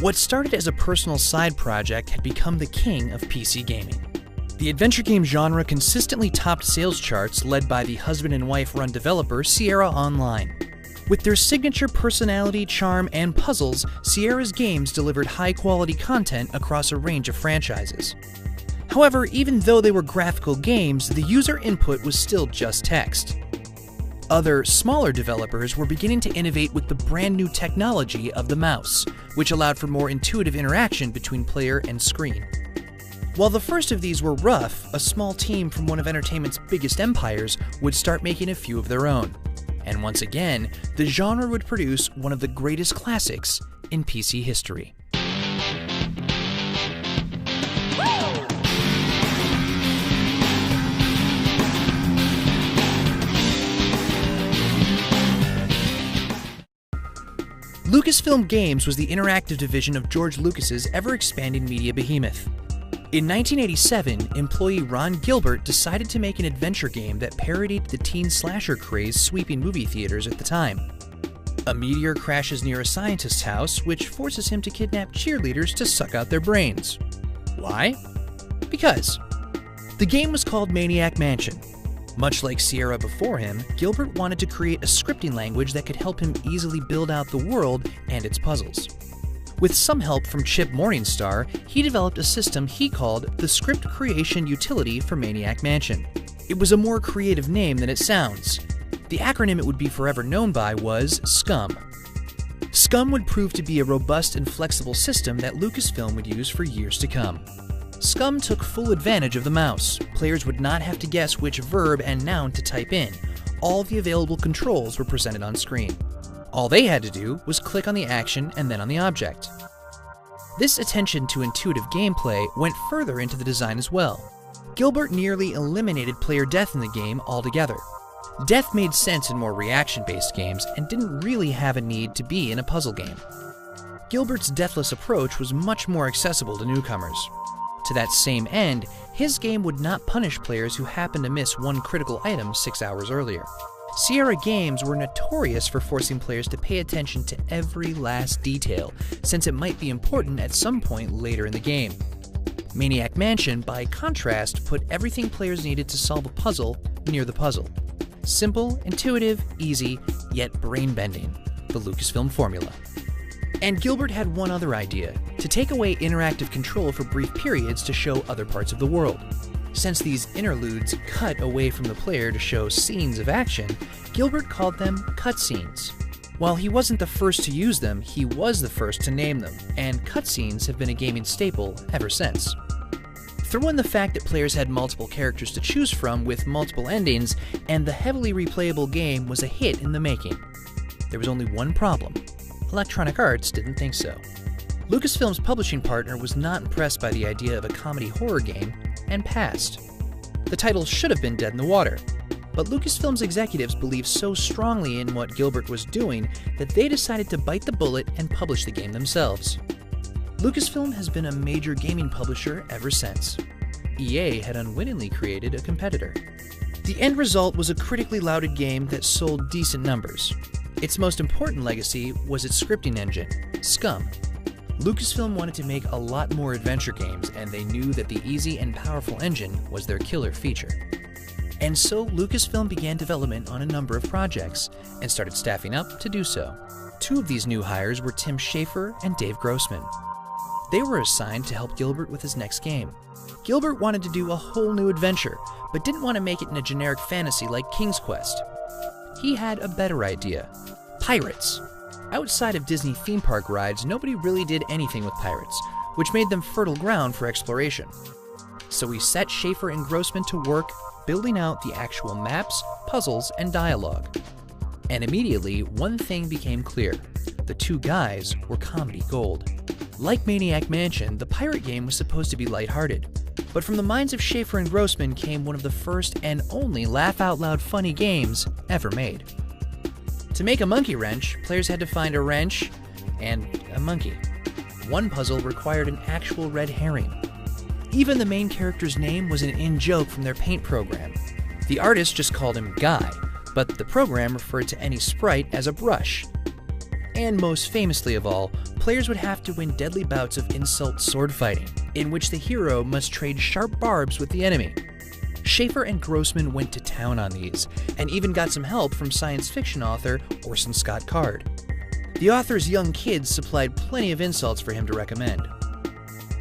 What started as a personal side project had become the king of PC gaming. The adventure game genre consistently topped sales charts led by the husband and wife run developer Sierra Online. With their signature personality, charm, and puzzles, Sierra's games delivered high-quality content across a range of franchises. However, even though they were graphical games, the user input was still just text. Other, smaller developers were beginning to innovate with the brand new technology of the mouse, which allowed for more intuitive interaction between player and screen. While the first of these were rough, a small team from one of entertainment's biggest empires would start making a few of their own. And once again, the genre would produce one of the greatest classics in PC history. Lucasfilm Games was the interactive division of George Lucas's ever-expanding media behemoth. In 1987, employee Ron Gilbert decided to make an adventure game that parodied the teen slasher craze sweeping movie theaters at the time. A meteor crashes near a scientist's house, which forces him to kidnap cheerleaders to suck out their brains. Why? Because. The game was called Maniac Mansion. Much like Sierra before him, Gilbert wanted to create a scripting language that could help him easily build out the world and its puzzles. With some help from Chip Morningstar, he developed a system he called the Script Creation Utility for Maniac Mansion. It was a more creative name than it sounds. The acronym it would be forever known by was SCUMM. SCUMM would prove to be a robust and flexible system that Lucasfilm would use for years to come. SCUMM took full advantage of the mouse. Players would not have to guess which verb and noun to type in. All the available controls were presented on screen. All they had to do was click on the action and then on the object. This attention to intuitive gameplay went further into the design as well. Gilbert nearly eliminated player death in the game altogether. Death made sense in more reaction-based games and didn't really have a need to be in a puzzle game. Gilbert's deathless approach was much more accessible to newcomers. To that same end, his game would not punish players who happened to miss one critical item 6 hours earlier. Sierra games were notorious for forcing players to pay attention to every last detail, since it might be important at some point later in the game. Maniac Mansion, by contrast, put everything players needed to solve a puzzle near the puzzle. Simple, intuitive, easy, yet brain-bending. The Lucasfilm formula. And Gilbert had one other idea, to take away interactive control for brief periods to show other parts of the world. Since these interludes cut away from the player to show scenes of action, Gilbert called them cutscenes. While he wasn't the first to use them, he was the first to name them, and cutscenes have been a gaming staple ever since. Throw in the fact that players had multiple characters to choose from with multiple endings, and the heavily replayable game was a hit in the making. There was only one problem. Electronic Arts didn't think so. Lucasfilm's publishing partner was not impressed by the idea of a comedy horror game and passed. The title should have been dead in the water, but Lucasfilm's executives believed so strongly in what Gilbert was doing that they decided to bite the bullet and publish the game themselves. Lucasfilm has been a major gaming publisher ever since. EA had unwittingly created a competitor. The end result was a critically lauded game that sold decent numbers. Its most important legacy was its scripting engine, SCUMM. Lucasfilm wanted to make a lot more adventure games, and they knew that the easy and powerful engine was their killer feature. And so Lucasfilm began development on a number of projects, and started staffing up to do so. Two of these new hires were Tim Schafer and Dave Grossman. They were assigned to help Gilbert with his next game. Gilbert wanted to do a whole new adventure, but didn't want to make it in a generic fantasy like King's Quest. He had a better idea. Pirates. Outside of Disney theme park rides, nobody really did anything with pirates, which made them fertile ground for exploration. So we set Schafer and Grossman to work building out the actual maps, puzzles, and dialogue. And immediately, one thing became clear. The two guys were comedy gold. Like Maniac Mansion, the pirate game was supposed to be lighthearted. But from the minds of Schafer and Grossman came one of the first and only laugh-out-loud funny games ever made. To make a monkey wrench, players had to find a wrench and a monkey. One puzzle required an actual red herring. Even the main character's name was an in-joke from their paint program. The artist just called him Guy, but the program referred to any sprite as a brush. And most famously of all, players would have to win deadly bouts of insult sword fighting, in which the hero must trade sharp barbs with the enemy. Schaefer and Grossman went to town on these, and even got some help from science fiction author Orson Scott Card. The author's young kids supplied plenty of insults for him to recommend.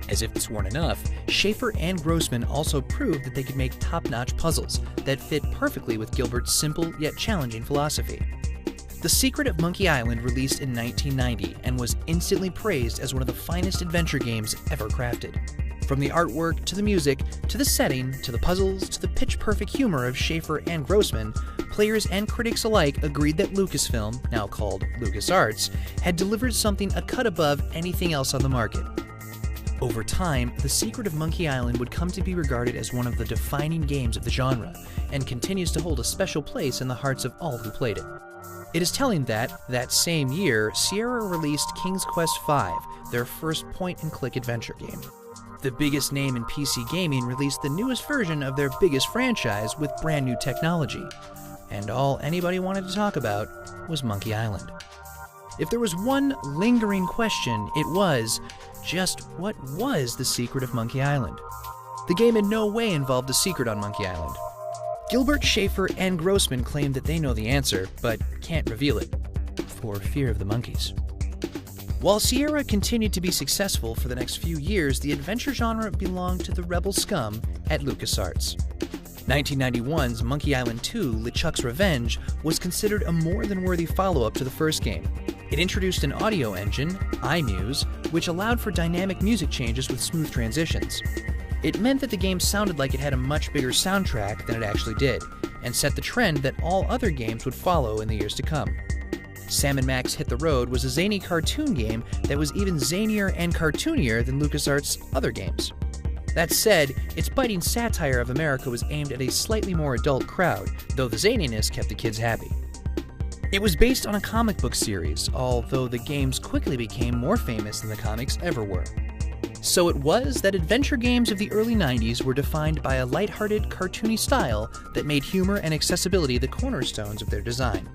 As if this weren't enough, Schaefer and Grossman also proved that they could make top-notch puzzles that fit perfectly with Gilbert's simple yet challenging philosophy. The Secret of Monkey Island released in 1990 and was instantly praised as one of the finest adventure games ever crafted. From the artwork, to the music, to the setting, to the puzzles, to the pitch-perfect humor of Schaefer and Grossman, players and critics alike agreed that Lucasfilm, now called LucasArts, had delivered something a cut above anything else on the market. Over time, The Secret of Monkey Island would come to be regarded as one of the defining games of the genre, and continues to hold a special place in the hearts of all who played it. It is telling that same year, Sierra released King's Quest V, their first point-and-click adventure game. The biggest name in PC gaming released the newest version of their biggest franchise with brand new technology, and all anybody wanted to talk about was Monkey Island. If there was one lingering question, it was, just what was the secret of Monkey Island? The game in no way involved a secret on Monkey Island. Gilbert, Schaefer, and Grossman claim that they know the answer, but can't reveal it, for fear of the monkeys. While Sierra continued to be successful for the next few years, the adventure genre belonged to the rebel SCUMM at LucasArts. 1991's Monkey Island 2: LeChuck's Revenge was considered a more than worthy follow-up to the first game. It introduced an audio engine, iMuse, which allowed for dynamic music changes with smooth transitions. It meant that the game sounded like it had a much bigger soundtrack than it actually did, and set the trend that all other games would follow in the years to come. Sam & Max Hit the Road was a zany cartoon game that was even zanier and cartoonier than LucasArts' other games. That said, its biting satire of America was aimed at a slightly more adult crowd, though the zaniness kept the kids happy. It was based on a comic book series, although the games quickly became more famous than the comics ever were. So it was that adventure games of the early 90s were defined by a lighthearted, cartoony style that made humor and accessibility the cornerstones of their design.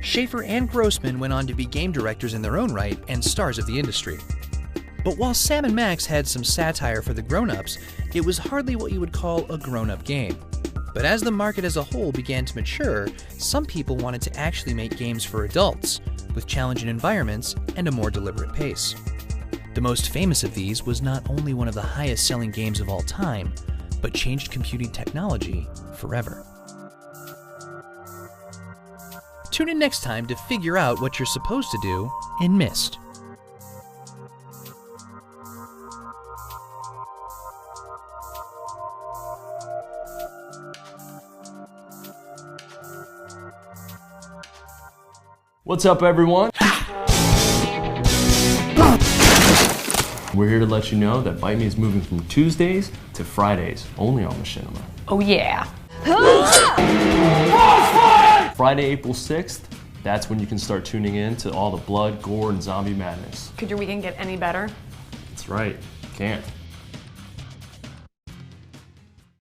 Schaefer and Grossman went on to be game directors in their own right and stars of the industry. But while Sam & Max had some satire for the grown-ups, it was hardly what you would call a grown-up game. But as the market as a whole began to mature, some people wanted to actually make games for adults, with challenging environments and a more deliberate pace. The most famous of these was not only one of the highest-selling games of all time, but changed computing technology forever. Tune in next time to figure out what you're supposed to do in Myst. What's up, everyone? We're here to let you know that Bite Me is moving from Tuesdays to Fridays, only on Machinima. Oh yeah. Friday, April 6th, that's when you can start tuning in to all the blood, gore, and zombie madness. Could your weekend get any better? That's right, can't.